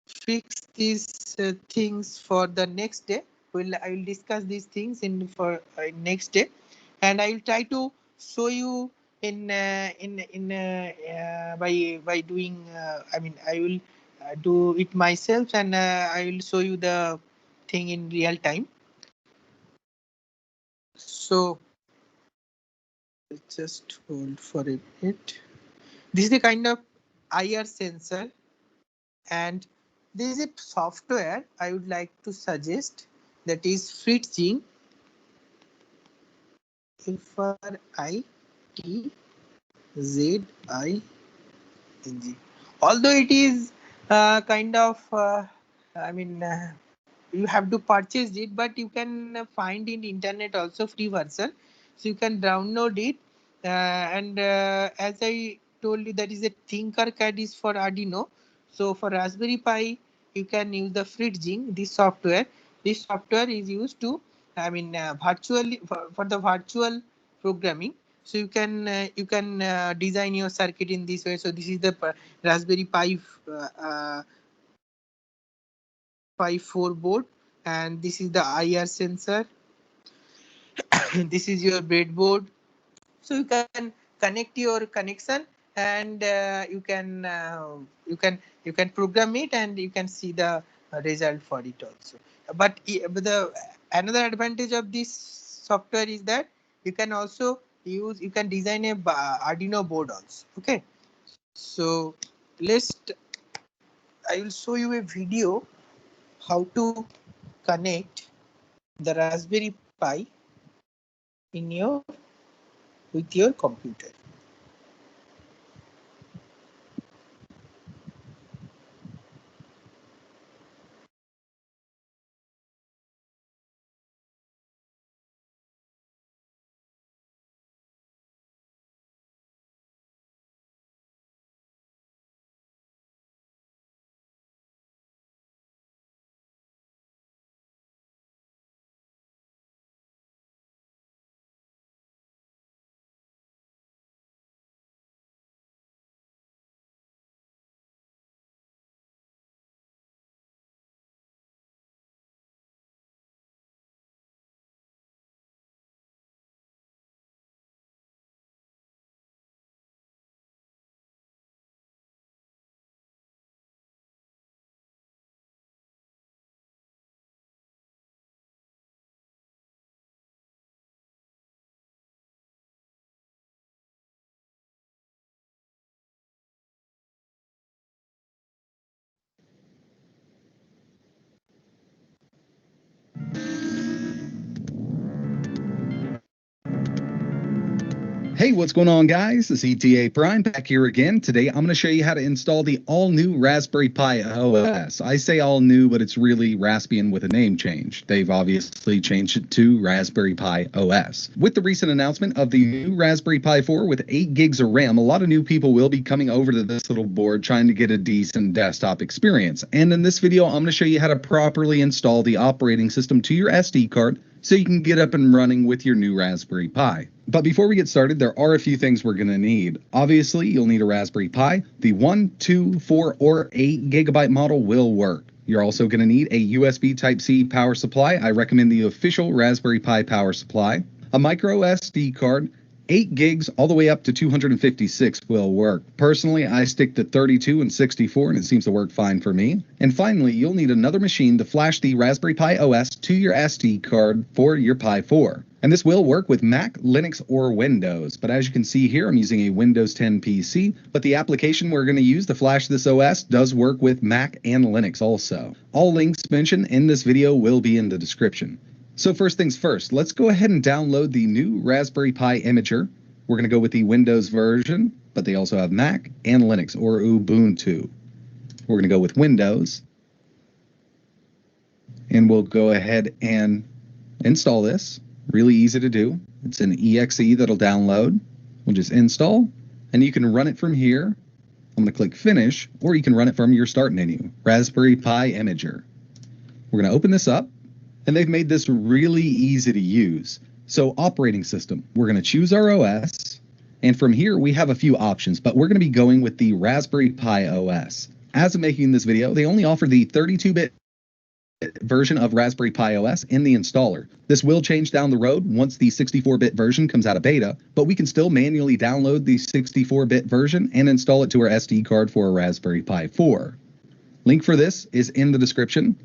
fix these things for the next day. I will discuss these things in for next day, and I will try to show you by doing. I mean, I will do it myself, and I will show you the thing in real time. So let's just hold for a minute. This is the kind of IR sensor, and there is a software I would like to suggest, that is FritZing, FRITZING. Although it is kind of, I mean, you have to purchase it, but you can find in internet also free version, so you can download it. And as I told you, that is a Tinkercad is for Arduino. So for Raspberry Pi, you can use the FritZing, this software. This software is used to, I mean, virtually for the virtual programming. So you can design your circuit in this way. So this is the Raspberry Pi Pi 4 board, and this is the IR sensor. This is your breadboard. So you can connect your connection, and you can program it, and you can see the result for it also. But the another advantage of this software is that you can also you can design a Arduino board also. Okay, so I will show you a video how to connect the Raspberry Pi in your with your computer. Hey, what's going on, guys? It's ETA Prime back here again. Today, I'm going to show you how to install the all-new Raspberry Pi OS. I say all new, but it's really Raspbian with a name change. They've obviously changed it to Raspberry Pi OS. With the recent announcement of the new Raspberry Pi 4 with 8 gigs of RAM, a lot of new people will be coming over to this little board trying to get a decent desktop experience. And in this video, I'm going to show you how to properly install the operating system to your SD card so you can get up and running with your new Raspberry Pi. But before we get started, there are a few things we're going to need. Obviously, you'll need a Raspberry Pi. The 1, 2, 4, or 8 gigabyte model will work. You're also going to need a USB Type-C power supply. I recommend the official Raspberry Pi power supply, a micro SD card, 8 gigs all the way up to 256 will work. Personally, I stick to 32 and 64 and it seems to work fine for me. And finally, you'll need another machine to flash the Raspberry Pi OS to your SD card for your Pi 4. And this will work with Mac, Linux, or Windows. But as you can see here, I'm using a Windows 10 PC, but the application we're going to use to flash this OS does work with Mac and Linux also. All links mentioned in this video will be in the description. So first things first, let's go ahead and download the new Raspberry Pi Imager. We're going to go with the Windows version, but they also have Mac and Linux or Ubuntu. We're going to go with Windows. And we'll go ahead and install this. Really easy to do. It's an exe that'll download. We'll just install, and you can run it from here. I'm going to click Finish, or you can run it from your Start menu, Raspberry Pi Imager. We're going to open this up, and they've made this really easy to use. So operating system, we're going to choose our OS, and from here we have a few options, but we're going to be going with the Raspberry Pi OS. As of making this video, they only offer the 32-bit version of Raspberry Pi OS in the installer. This will change down the road once the 64-bit version comes out of beta, but we can still manually download the 64-bit version and install it to our SD card for a Raspberry Pi 4. Link for this is in the description.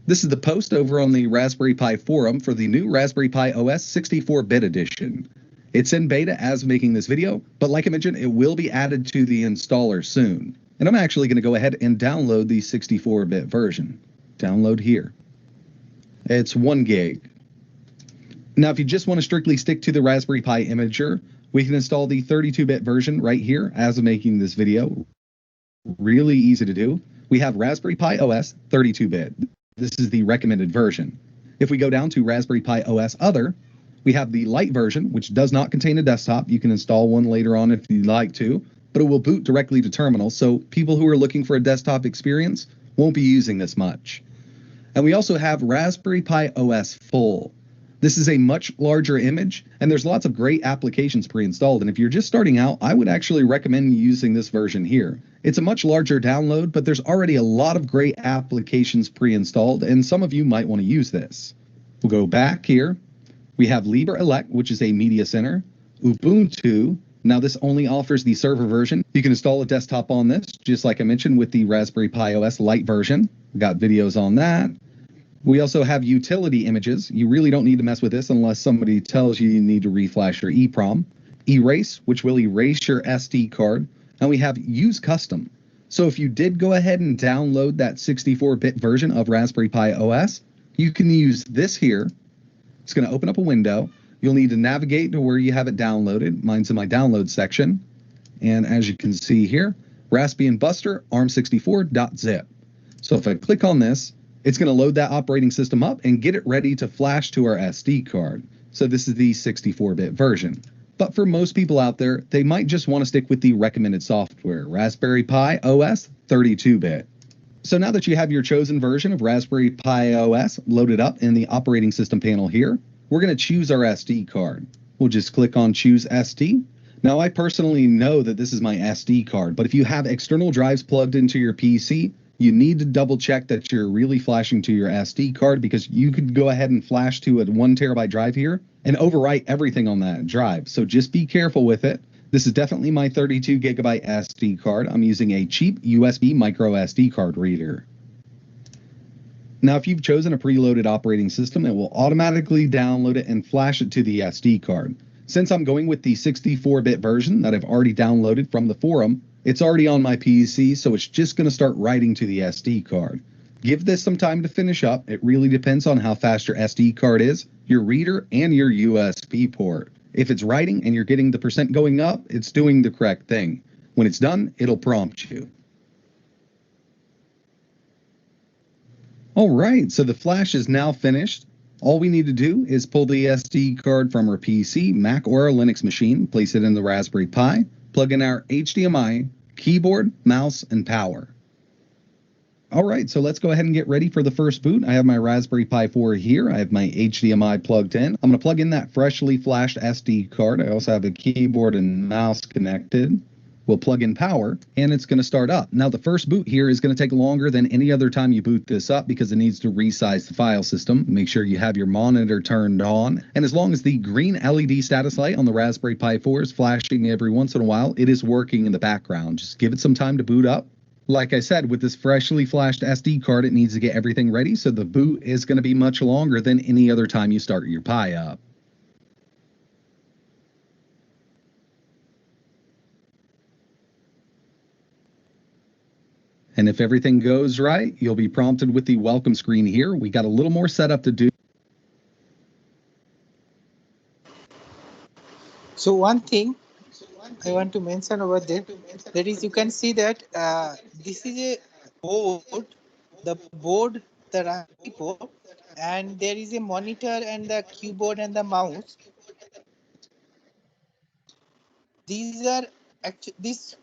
This is the post over on the Raspberry Pi forum for the new Raspberry Pi OS 64-bit edition. It's in beta as making this video, but like I mentioned, it will be added to the installer soon. And I'm actually going to go ahead and download the 64-bit version. Download here. It's 1 gig. Now, if you just want to strictly stick to the Raspberry Pi Imager, we can install the 32-bit version right here as of making this video. Really easy to do. We have Raspberry Pi OS 32-bit. This is the recommended version. If we go down to Raspberry Pi OS Other, we have the Lite version, which does not contain a desktop. You can install one later on if you'd like to, but it will boot directly to terminal, so people who are looking for a desktop experience won't be using this much. And we also have Raspberry Pi OS Full. This is a much larger image, and there's lots of great applications pre-installed. And if you're just starting out, I would actually recommend using this version here. It's a much larger download, but there's already a lot of great applications pre-installed, and some of you might want to use this. We'll go back here. We have LibreElect, which is a media center. Ubuntu. Now, this only offers the server version. You can install a desktop on this, just like I mentioned with the Raspberry Pi OS Lite version. We got videos on that. We also have utility images. You really don't need to mess with this unless somebody tells you need to reflash your EEPROM. Erase, which will erase your SD card. And we have Use Custom. So if you did go ahead and download that 64-bit version of Raspberry Pi OS, you can use this here. It's going to open up a window. You'll need to navigate to where you have it downloaded. Mine's in my download section. And as you can see here, Raspbian Buster ARM64.zip. So if I click on this, it's going to load that operating system up and get it ready to flash to our SD card. So this is the 64-bit version. But for most people out there, they might just want to stick with the recommended software, Raspberry Pi OS 32-bit. So now that you have your chosen version of Raspberry Pi OS loaded up in the operating system panel here, we're going to choose our SD card. We'll just click on Choose SD. Now, I personally know that this is my SD card, but if you have external drives plugged into your PC, you need to double check that you're really flashing to your SD card, because you could go ahead and flash to a 1 terabyte drive here and overwrite everything on that drive. So just be careful with it. This is definitely my 32 gigabyte SD card. I'm using a cheap USB micro SD card reader. Now, if you've chosen a preloaded operating system, it will automatically download it and flash it to the SD card. Since I'm going with the 64-bit version that I've already downloaded from the forum, it's already on my PC, so it's just going to start writing to the SD card. Give this some time to finish up. It really depends on how fast your SD card is, your reader, and your USB port. If it's writing and you're getting the percent going up, it's doing the correct thing. When it's done, it'll prompt you. All right, so the flash is now finished. All we need to do is pull the SD card from our PC, Mac, or our Linux machine, place it in the Raspberry Pi, plug in our HDMI, keyboard, mouse, and power. All right, so let's go ahead and get ready for the first boot. I have my Raspberry Pi 4 here. I have my HDMI plugged in. I'm going to plug in that freshly flashed SD card. I also have a keyboard and mouse connected. We'll plug in power, and it's going to start up. Now, the first boot here is going to take longer than any other time you boot this up because it needs to resize the file system. Make sure you have your monitor turned on. And as long as the green LED status light on the Raspberry Pi 4 is flashing every once in a while, it is working in the background. Just give it some time to boot up. Like I said, with this freshly flashed SD card, it needs to get everything ready, so the boot is going to be much longer than any other time you start your Pi up. And if everything goes right, you'll be prompted with the welcome screen here. We got a little more setup to do. So one thing I want to mention over there, that is, you can see that this is a board, the Raspberry board, and there is a monitor and the keyboard and the mouse. These are actually, this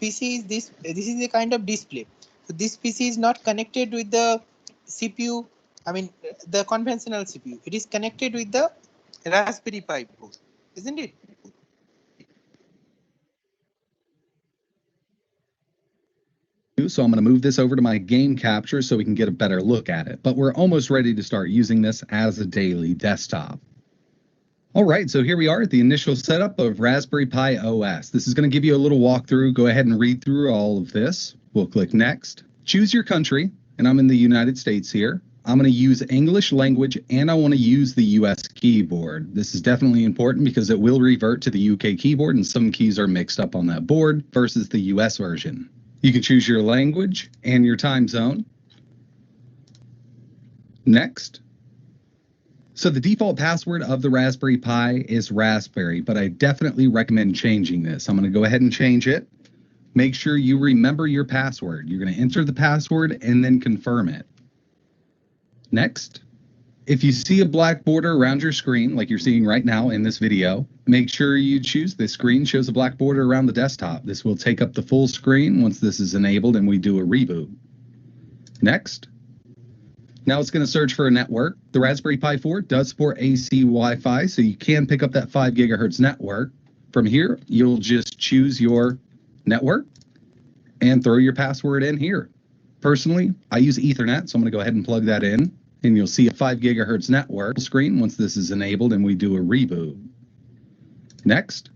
PC is this is a kind of display. So this PC is not connected with the CPU, I mean the conventional CPU. It is connected with the Raspberry Pi board, isn't it? So I'm going to move this over to my game capture so we can get a better look at it. But we're almost ready to start using this as a daily desktop. All right, so here we are at the initial setup of Raspberry Pi OS. This is going to give you a little walkthrough. Go ahead and read through all of this. We'll click Next. Choose your country, and I'm in the United States here. I'm going to use English language, and I want to use the US keyboard. This is definitely important because it will revert to the UK keyboard, and some keys are mixed up on that board versus the US version. You can choose your language and your time zone. Next. So the default password of the Raspberry Pi is Raspberry, but I definitely recommend changing this. I'm going to go ahead and change it. Make sure you remember your password. You're going to enter the password and then confirm it. Next. If you see a black border around your screen, like you're seeing right now in this video, make sure you choose the screen shows a black border around the desktop. This will take up the full screen once this is enabled and we do a reboot. Next. Now it's going to search for a network. The Raspberry Pi 4 does support AC Wi-Fi, so you can pick up that 5 gigahertz network. From here, you'll just choose your network and throw your password in here. Personally, I use Ethernet, so I'm going to go ahead and plug that in. And you'll see a 5 gigahertz network screen once this is enabled and we do a reboot. Next.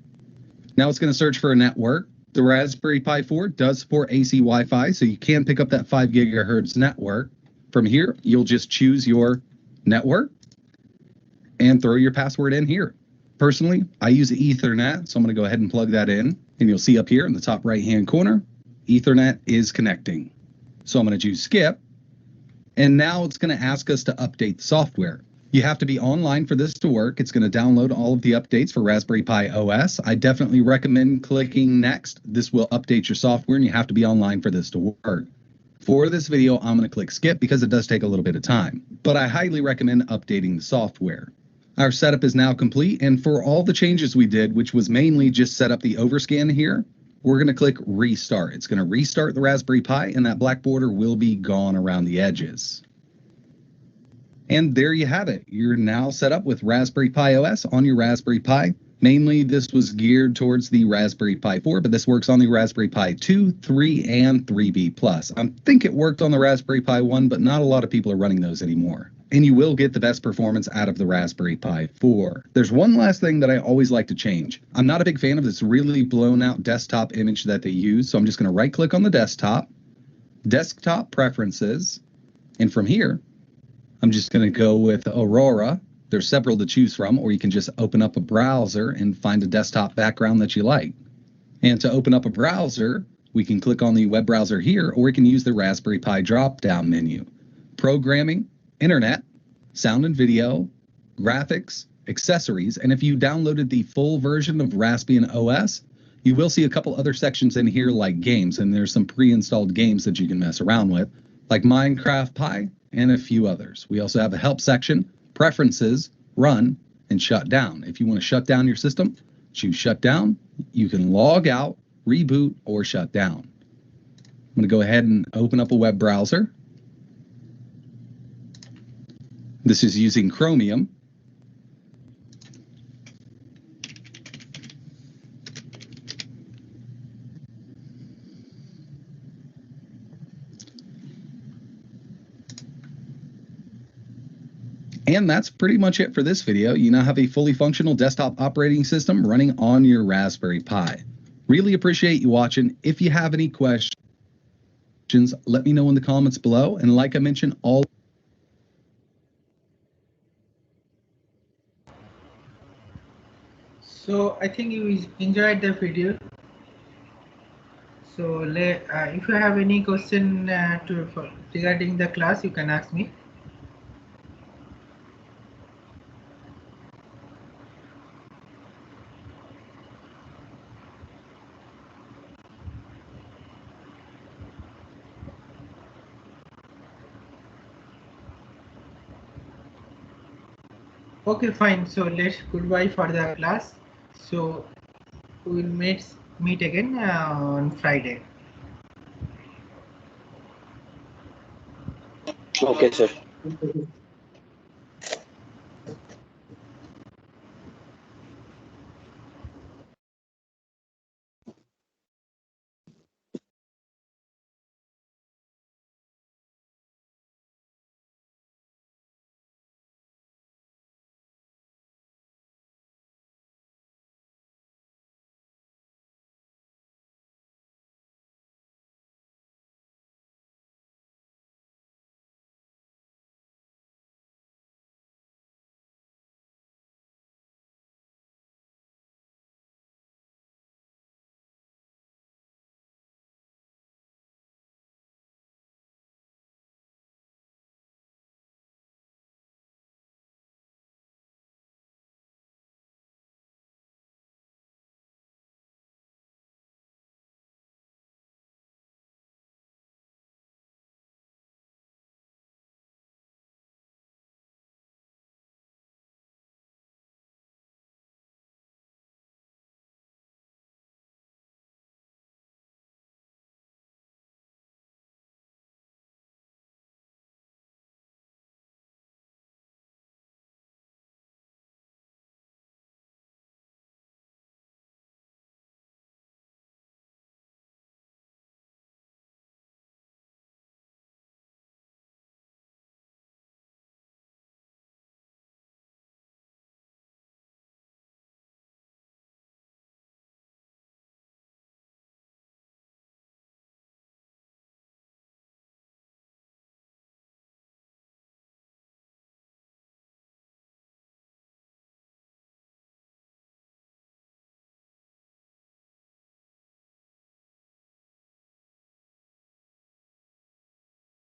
Now it's going to search for a network. The Raspberry Pi 4 does support AC Wi-Fi, so you can pick up that 5 gigahertz network. From here, you'll just choose your network and throw your password in here. Personally, I use Ethernet, so I'm going to go ahead and plug that in. And you'll see up here in the top right-hand corner, Ethernet is connecting. So I'm going to choose Skip. And now it's going to ask us to update the software. You have to be online for this to work. It's going to download all of the updates for Raspberry Pi OS. I definitely recommend clicking Next. This will update your software, and you have to be online for this to work. For this video, I'm going to click Skip because it does take a little bit of time. But I highly recommend updating the software. Our setup is now complete, and for all the changes we did, which was mainly just set up the overscan here, we're going to click Restart. It's going to restart the Raspberry Pi, and that black border will be gone around the edges. And there you have it. You're now set up with Raspberry Pi OS on your Raspberry Pi. Mainly, this was geared towards the Raspberry Pi 4, but this works on the Raspberry Pi 2, 3, and 3B+. I think it worked on the Raspberry Pi 1, but not a lot of people are running those anymore. And you will get the best performance out of the Raspberry Pi 4. There's one last thing that I always like to change. I'm not a big fan of this really blown out desktop image that they use, so I'm just going to right click on the desktop, Desktop Preferences, and from here, I'm just going to go with Aurora. There's several to choose from, or you can just open up a browser and find a desktop background that you like. And to open up a browser, we can click on the web browser here, or we can use the Raspberry Pi drop-down menu. Programming, Internet, sound and video, graphics, accessories, and if you downloaded the full version of Raspbian OS, you will see a couple other sections in here like games, and there's some pre-installed games that you can mess around with, like Minecraft Pi and a few others. We also have a help section, preferences, run, and shut down. If you want to shut down your system, choose shut down. You can log out, reboot, or shut down. I'm going to go ahead and open up a web browser. This is using Chromium. And that's pretty much it for this video. You now have a fully functional desktop operating system running on your Raspberry Pi. Really appreciate you watching. If you have any questions, let me know in the comments below. And like I mentioned, all So I think you enjoyed the video. So if you have any question regarding the class, you can ask me. Okay, fine. So let's goodbye for the class. So we will meet again on Friday. Okay, sir.